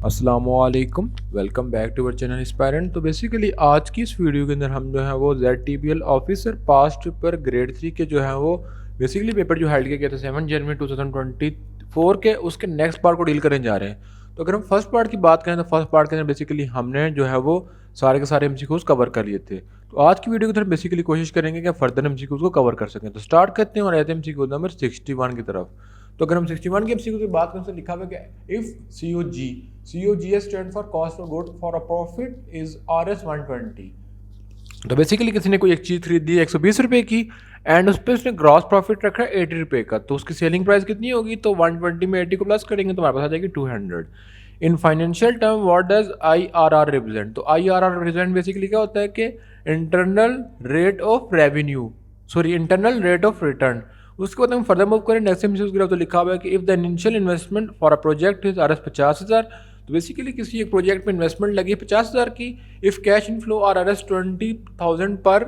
अस्सलामुअलैकुम, welcome back to our channel Inspirant. तो basically आज की इस वीडियो के अंदर हम जो है वो ZTPL officer past paper grade 3 के जो है वो बेसिकली पेपर जो हेल्ड किया गया था 7 जनवरी 2024 के उसके नेक्स्ट पार्ट को डील करने जा रहे हैं। तो अगर हम फर्स्ट पार्ट की बात करें तो फर्स्ट पार्ट के अंदर बेसिकली हमने जो है वो सारे के सारे MCQs कवर कर लिए थे। तो आज की वीडियो की तरफ बेसिकली कोशिश करेंगे कि फर्दर MCQs को कवर कर सकें। तो स्टार्ट करते हैं और आते हैं MCQ नंबर 61 की तरफ। तो अगर हम 61 के MCQ की बात करें तो लिखा हुआ है कि if COGS stand for cost of good for a profit is RS 120। तो बेसिकली किसी ने कोई एक चीज़ खरीदी 120 रुपये की एंड उस पर उसने ग्रॉस प्रॉफिट रखा है 80 रुपये का, तो उसकी सेलिंग प्राइस कितनी होगी? तो 120 में 80 को प्लस करेंगे तो हमारे पास आ जाएगी 200। इन financial term what does IRR represent? तो IRR रिप्रेजेंट बेसिकली क्या होता है कि internal rate of revenue, sorry internal rate of return. उसके बाद हम फर्दर मूव करें नेक्स्ट MCQ तो लिखा हुआ है कि if the initial investment for a project is RS 50,000। तो बेसिकली किसी एक प्रोजेक्ट में इन्वेस्टमेंट लगी 50,000 की। इफ कैश इनफ्लो RS 20,000 पर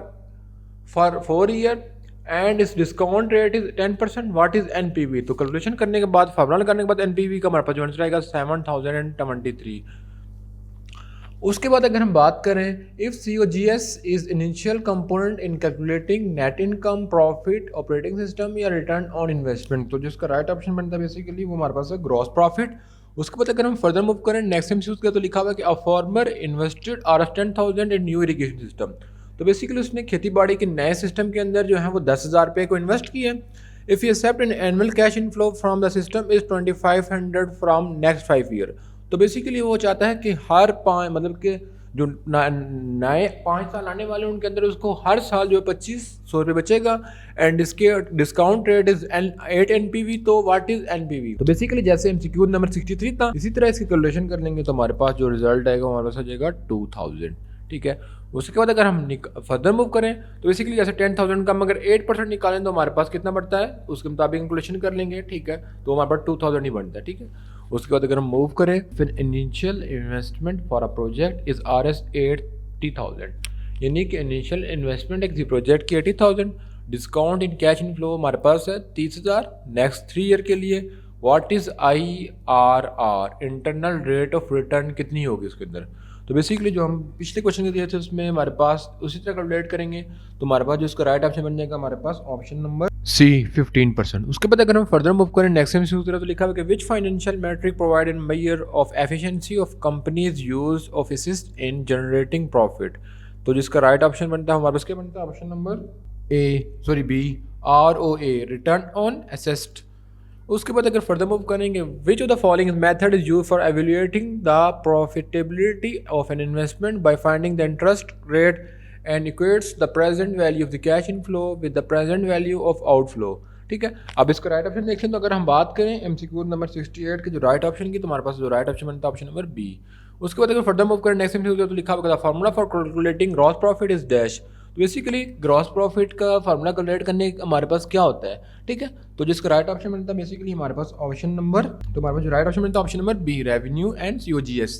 फॉर 4 ईयर एंड इस discount rate is 10%, what is NPV? तो कैलकुलेशन करने के बाद फार्मूला लगाने के बाद NPV का हमारे पास जो आंसर आएगा 7023। उसके बाद अगर हम बात करें if COGS is initial component in calculating net income, profit, operating system या रिटर्न ऑन इन्वेस्टमेंट, तो जिसका राइट ऑप्शन बनता है बेसिकली वो हमारे पास है ग्रॉस प्रॉफिट। उसके बाद अगर हम फर्दर मूव करें नेक्स्ट MCQ का तो लिखा हुआ है कि a farmer invested RS 10,000 in new irrigation system. तो बेसिकली उसने खेती बाड़ी के नए सिस्टम के अंदर जो है वो 10,000 रुपये को इन्वेस्ट किया है। If you accept an annual cash inflow from the system is 2500 from next 5 year. तो बेसिकली वो चाहता है कि हर 5 मतलब कि जो नए 5 साल आने वाले उनके अंदर उसको हर साल जो है 2500 रुपये बचेगा एंड इसके डिस्काउंट रेट इज 8 NPV। तो व्हाट इज NPV? तो बेसिकली जैसे MCQ नंबर 63 था इसी तरह इसकी कैलकुलेशन कर लेंगे तो हमारे पास जो रिजल्ट आएगा हमारे पास आ जाएगा 2000। ठीक है। उसके बाद अगर हम फर्दर मूव करें तो बेसिकली जैसे 10,000 का हम अगर 8% निकालें तो हमारे पास कितना बढ़ता है उसके मुताबिक कैलकुलेशन कर लेंगे। ठीक है। तो हमारे पास 2000 ही बनता है। ठीक है। उसके बाद अगर हम मूव करें फिर initial investment for a project is RS 80,000, यानी कि इनिशियल इन्वेस्टमेंट एक प्रोजेक्ट की 80,000, डिस्काउंट इन कैश इनफ्लो हमारे पास है 30,000 नेक्स्ट 3 ईयर के लिए। What is IRR? Internal rate of return कितनी होगी उसके अंदर? तो बेसिकली जो हम पिछले क्वेश्चन के दिए थे उसमें हमारे पास उसी तरह कैलकुलेट करेंगे तो हमारे पास जो इसका राइट ऑप्शन बन जाएगा हमारे पास ऑप्शन नंबर C 15%। उसके बाद अगर हम फर्दर मूव करें नेक्स्ट MCQ की तरफ तो लिखा हुआ है कि which financial metric provide in measure of efficiency of companies use of assist in generating profit. तो जिसका राइट ऑप्शन बनता है हमारे पास क्या बनता है option number B ROA return on assessed. उसके बाद अगर फर्दर मूव करेंगे विच of the following method is use for evaluating the profitability of an investment by finding the interest rate and equates the present value of the cash inflow with the present value of outflow. ठीक है। अब इसका right option देखें तो अगर हम बात करें MCQ नंबर 68 के जो राइट ऑप्शन की तो हमारे पास जो राइट ऑप्शन बनता है ऑप्शन नंबर B। उसके बाद अगर फर्दर मूव करें नेक्स्ट MCQ तो लिखा होगा formula for calculating gross profit is dash. तो बेसिकली ग्रॉस प्रॉफिट का फार्मूला कैलकुलेट करने हमारे पास क्या होता है? ठीक है। तो जिसका राइट ऑप्शन बनता है बेसिकली हमारे पास ऑप्शन नंबर, तो हमारे पास जो राइट ऑप्शन बनता है option number B revenue and COGS।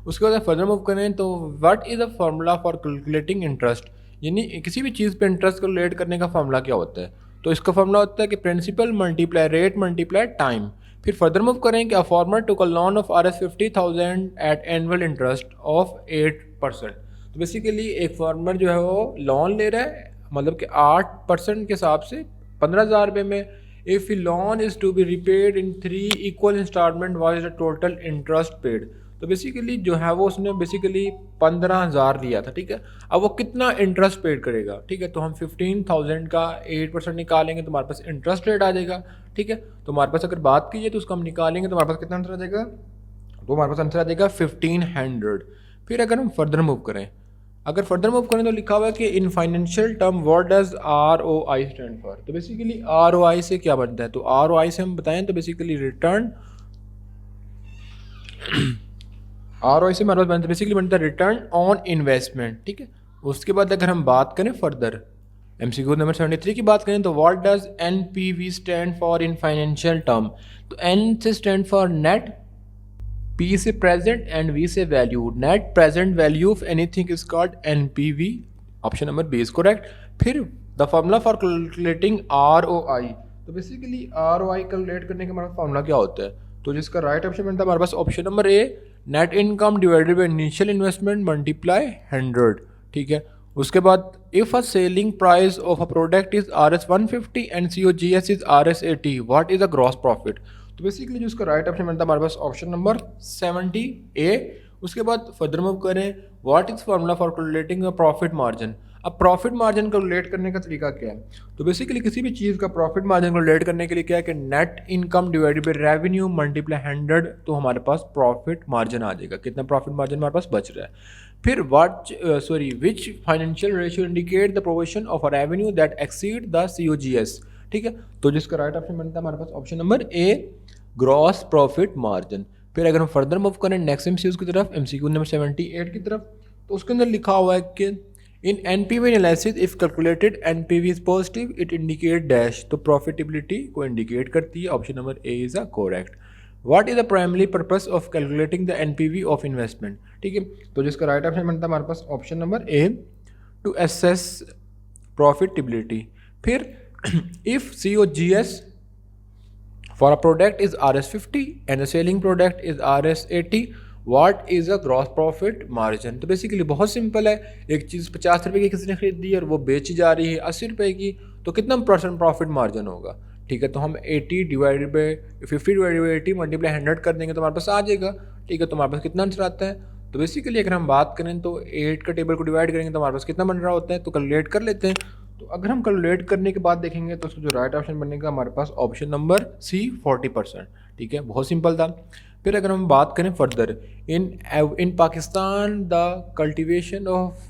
उसके बाद फर्दर मूव करें तो what is the formula for calculating interest, यानी किसी भी चीज़ पे इंटरेस्ट कैलकुलेट करने का फार्मूला क्या होता है? तो इसका फार्मूला होता है कि principal multiply rate multiply time. फिर फर्दर मूव करें कि a farmer took a loan of RS 50,000 at annual interest of 8%। तो बेसिकली एक फार्मर जो है वो लोन ले रहा है मतलब कि 8% के हिसाब से 15,000 रुपये में। If loan is to be repaid in 3 equal instalment was the total interest paid. तो बेसिकली जो है वो उसने बेसिकली 15,000 लिया था। ठीक है। अब वो कितना इंटरेस्ट पेड करेगा? ठीक है। तो हम 15,000 का 8% निकालेंगे तो हमारे पास इंटरेस्ट रेट आ जाएगा। ठीक है। तो हमारे पास अगर बात कीजिए तो उसको हम निकालेंगे तो हमारे पास कितना आंसर आ जाएगा? तो हमारे पास आंसर आ जाएगा 1500। फिर अगर हम फर्दर मूव करें तो लिखा हुआ है कि इन financial term what does ROI stand for. तो बेसिकली ROI से क्या बनता है? तो ROI से हम बताएं तो बेसिकली रिटर्न ROI से हमारे पास बनता है बेसिकली बनता है रिटर्न ऑन इन्वेस्टमेंट। ठीक है। उसके बाद अगर हम बात करें फर्दर MCQ नंबर 73 की बात करें तो what does NPV stand for in financial term. तो N से स्टैंड फॉर नेट, P से प्रेजेंट एंड V से value. Net present value of anything is called NPV। Option number B is correct. फिर the formula for calculating ROI। तो basically ROI calculate करने का हमारा formula क्या होता है? तो जिसका राइट ऑप्शन बनता है हमारे पास option number A net income divided by initial investment multiply 100, ठीक है। उसके बाद if a selling price of a product is RS150 and COGS is RS80, what is a gross profit. तो बेसिकली जो इसका राइट ऑप्शन बनता है हमारे पास ऑप्शन नंबर 70A। उसके बाद फर्दर मूव करें, what is formula for calculating a profit margin. अब प्रॉफिट मार्जिन कैलकुलेट करने का तरीका क्या है, तो बेसिकली किसी भी चीज़ का प्रॉफिट मार्जिन कैलकुलेट करने के लिए क्या है कि net income divided by revenue multiply 100, तो हमारे पास प्रॉफिट मार्जिन आ जाएगा, कितना प्रॉफिट मार्जिन हमारे पास बच रहा है। फिर which financial ratio indicate the provision of a revenue that exceed the COGS, ठीक है। तो जिसका राइट ऑप्शन बनता है हमारे पास option number A, gross profit margin. फिर अगर हम फर्दर मूव करें नेक्स्ट MCQ की तरफ, MCQ नंबर 78 की तरफ, तो उसके अंदर लिखा हुआ है कि in NPV analysis if calculated NPV is positive it indicate dash, तो प्रॉफिटेबिलिटी को इंडिकेट करती है। Option number A is a correct. What is the primary purpose of calculating the NPV of investment, ठीक है। तो जिसका राइट ऑप्शन बनता है हमारे पास option number A, to assess profitability. फिर if COGS for a product is RS50 and the selling product is RS80, what is a gross profit margin। तो बेसिकली बहुत सिंपल है, एक चीज़ 50 रुपये की किसी ने खरीदी और वो बेची जा रही है 80 रुपये की, तो कितना % प्रॉफिट मार्जिन होगा, ठीक है। तो हम 80 divided by 50 divided by 80 multiply 100 कर देंगे तो हमारे पास आ जाएगा, ठीक है। तो हमारे पास कितना आंसर आता है, तो बेसिकली अगर हम बात करें तो 8 का टेबल को डिवाइड करेंगे तो हमारे पास कितना बन रहा होता है, तो कैलकुलेट कर लेते हैं। तो अगर हम कैलकुलेट करने के बाद देखेंगे तो उसका जो राइट ऑप्शन बनेगा हमारे पास ऑप्शन नंबर C, 40%, ठीक है। बहुत सिंपल था। फिर अगर हम बात करें further, in Pakistan the cultivation of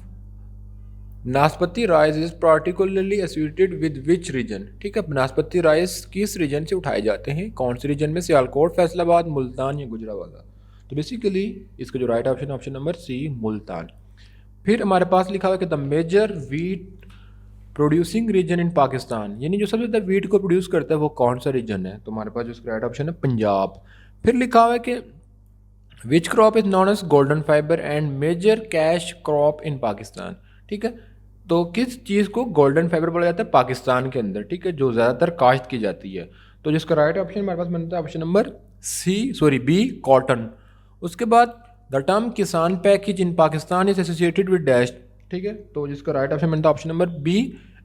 नाशपाती rice is particularly associated with which region, ठीक है। नाशपाती राइस किस रीजन से उठाए जाते हैं, कौन से रीजन में, सियालकोट, फैसलाबाद, मुल्तान या गुजरावाला। तो बेसिकली इसका जो right option option number C, Multan. फिर हमारे पास लिखा हुआ है कि the major wheat producing region in Pakistan, यानी जो सबसे ज़्यादा वीट को प्रोड्यूस करता है वो कौन सा रीजन है, तो हमारे पास जो इसका राइट ऑप्शन है पंजाब। फिर लिखा हुआ है कि which crop is known as golden fibre and major cash crop in Pakistan, ठीक है। तो किस चीज़ को गोल्डन फाइबर बोला जाता है पाकिस्तान के अंदर, ठीक है, जो ज़्यादातर काश्त की जाती है। तो जिसका राइट ऑप्शन हमारे पास बनता है ऑप्शन नंबर B, कॉटन। उसके बाद the term Kisan package in Pakistan is associated with dash, ठीक है। तो जिसका राइट ऑप्शन बनता है option number B,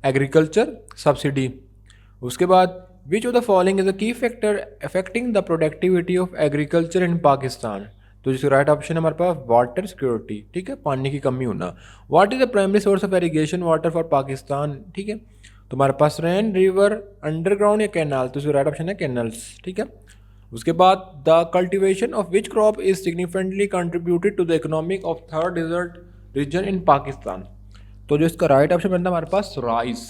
agriculture subsidy. उसके बाद which of the following is a key factor affecting the productivity of agriculture in Pakistan, तो जिसका राइट ऑप्शन है हमारे पास वाटर सिक्योरिटी, ठीक है, पानी की कमी होना। What is the primary source of irrigation water for Pakistan, ठीक है। तो हमारे पास रेन, रिवर, अंडरग्राउंड या कैनाल, तो इसका राइट ऑप्शन है कैनल्स, ठीक है। उसके बाद the cultivation of which crop is significantly contributed to the economic of Thar desert region in Pakistan, तो जो इसका राइट ऑप्शन बनता है हमारे पास राइस।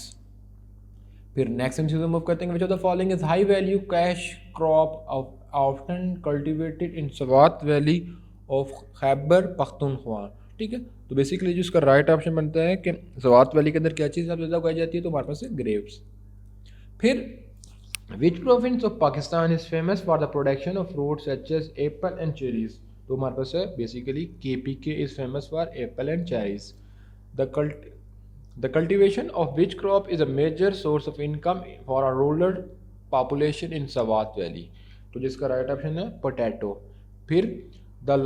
फिर नेक्स्ट MCQ मूव करते हैं, which of the following is high value cash crop often cultivated in Swat valley of Khyber Pakhtunkhwa, ठीक है। तो बेसिकली जो इसका राइट ऑप्शन बनता है कि स्वात वैली के अंदर क्या चीज़ सबसे ज़्यादा उगाई जाती है, तो हमारे पास है ग्रेप्स। फिर which province of Pakistan is famous for the production of fruits such as apple and cherries, तो हमारे पास है basically KPK is famous for apple and cherries. The cultivation of which crop is a major source of income for a rural population in Swat Valley, तो जिसका right option है potato. फिर the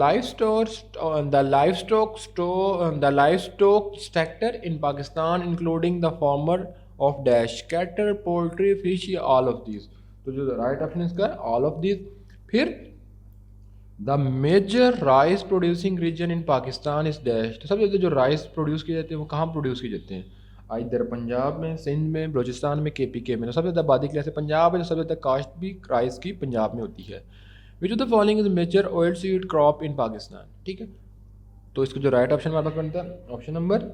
livestock sector in Pakistan including the farmer of dash cattle, poultry, fish, या all of these, तो जो right option है इसका all of these। फिर the major rice producing region in Pakistan is dash, तो सबसे ज़्यादा जो राइस प्रोड्यूस किए जाते हैं वो कहाँ प्रोड्यूस किए जाते हैं, इधर पंजाब में, सिंध में, बलूचिस्तान में, KPK में। तो सबसे ज़्यादा आबादी की पंजाब है, तो सबसे ज़्यादा काश्त भी राइस की पंजाब में होती है। Which of the following is major oil seed crop in Pakistan, ठीक है। तो इसका जो राइट ऑप्शन हमारे पास बनता है ऑप्शन नंबर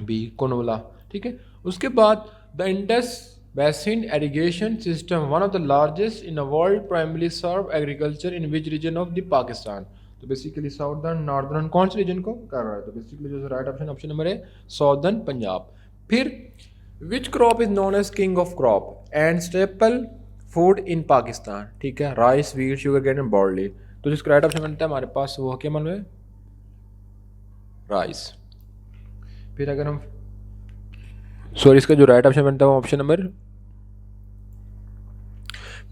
B, कोनोला, ठीक है। उसके बाद the Indus Basin irrigation system, one of the largest in the world, primarily serve agriculture in which region of the Pakistan, तो बेसिकली साउदर्न, नॉर्दर्न कौन से रीजन को कर रहा है, तो बेसिकली जो राइट ऑप्शन ऑप्शन नंबर है साउदर्न पंजाब। फिर which crop is known as king of crop and staple food in Pakistan, ठीक है, rice, wheat, sugar cane and barley, तो जिसका राइट ऑप्शन बनता है हमारे पास वो क्या मालूम है, राइस। फिर अगर हम इसका जो राइट ऑप्शन बनता है वो ऑप्शन नंबर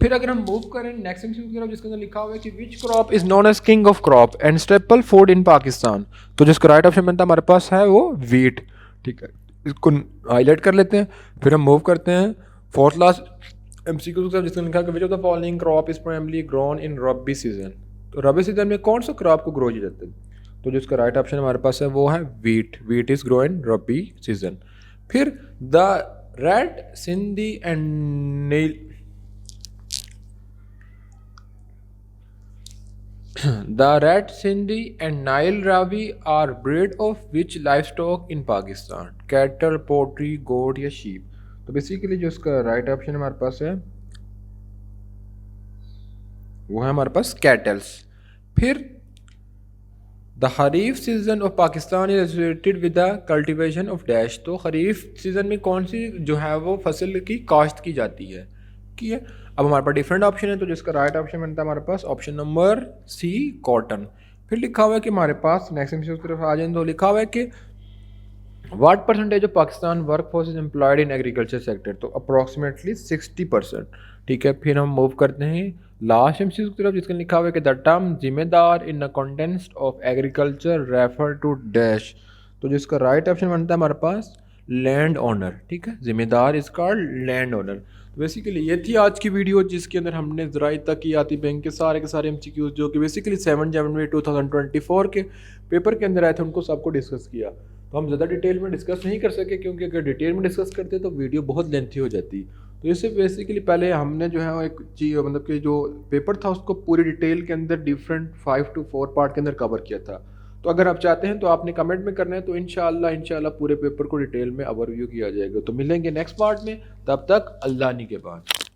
फिर अगर हम मूव करें नेक्स्ट एमसीक्यू की तरफ, जिसके अंदर लिखा हुआ है कि which crop is known as king of crop and staple food in Pakistan. तो जिसका राइट ऑप्शन बनता है हमारे पास है वो वीट। ठीक है, इसको हाईलाइट कर लेते हैं। फिर हम मूव करते हैं फोर्थ लास्ट एमसीक्यू की तरफ, जिसका लिखा है कि विच of the following crop is primarily grown in rabi season. तो रबी सीजन में कौन सा क्रॉप को ग्रो किया जाता है? तो जिसका राइट ऑप्शन हमारे पास है वो है wheat. Wheat is grow in rabi season. फिर the red Sindhi and Nili The red Sindhi and Nile Ravi are breed of which livestock in Pakistan? Cattle, poultry, goat या sheep? तो बेसिकली जो इसका राइट ऑप्शन हमारे पास है वो है हमारे पास कैटल्स। फिर the kharif season of Pakistan is associated with the cultivation of dash. तो खरीफ सीजन में कौन सी जो है वो फसल की काश्त की जाती है? की है। अब हमारे पास डिफरेंट ऑप्शन है, तो जिसका राइट ऑप्शन बनता है हमारे पास ऑप्शन नंबर सी कॉटन। फिर लिखा हुआ है कि हमारे पास नेक्स्ट एमसीक्यू की तरफ आ जाए तो लिखा हुआ है कि what percentage of Pakistan work force is employed in agriculture sector. तो अप्रॉक्सीमेटली 60%। ठीक है, फिर हम मूव करते हैं लास्ट एमसीक्यू की तरफ, जिसका लिखा हुआ है कि the term zamindar in the context of agriculture refer to dash. तो जिसका राइट ऑप्शन बनता है हमारे पास लैंड ओनर। ठीक है, जिम्मेदार इज कॉल्ड लैंड ओनर। तो बेसिकली ये थी आज की वीडियो, जिसके अंदर हमने ज़राई तकियाती बैंक के सारे एमसीक्यूज जो कि बेसिकली 7 जनवरी 2024 के पेपर के अंदर आए थे उनको सबको डिस्कस किया। तो हम ज़्यादा डिटेल में डिस्कस नहीं कर सके, क्योंकि अगर डिटेल में डिस्कस करते तो वीडियो बहुत लेंथी हो जाती। तो इससे बेसिकली पहले हमने जो है एक चीज़ मतलब कि जो पेपर था उसको पूरी डिटेल के अंदर डिफरेंट 5 to 4 पार्ट के अंदर कवर किया था। तो अगर आप चाहते हैं तो आपने कमेंट में करना है, तो इंशाल्लाह पूरे पेपर को डिटेल में ओवरव्यू किया जाएगा। तो मिलेंगे नेक्स्ट पार्ट में, तब तक अल्लाह के बाद।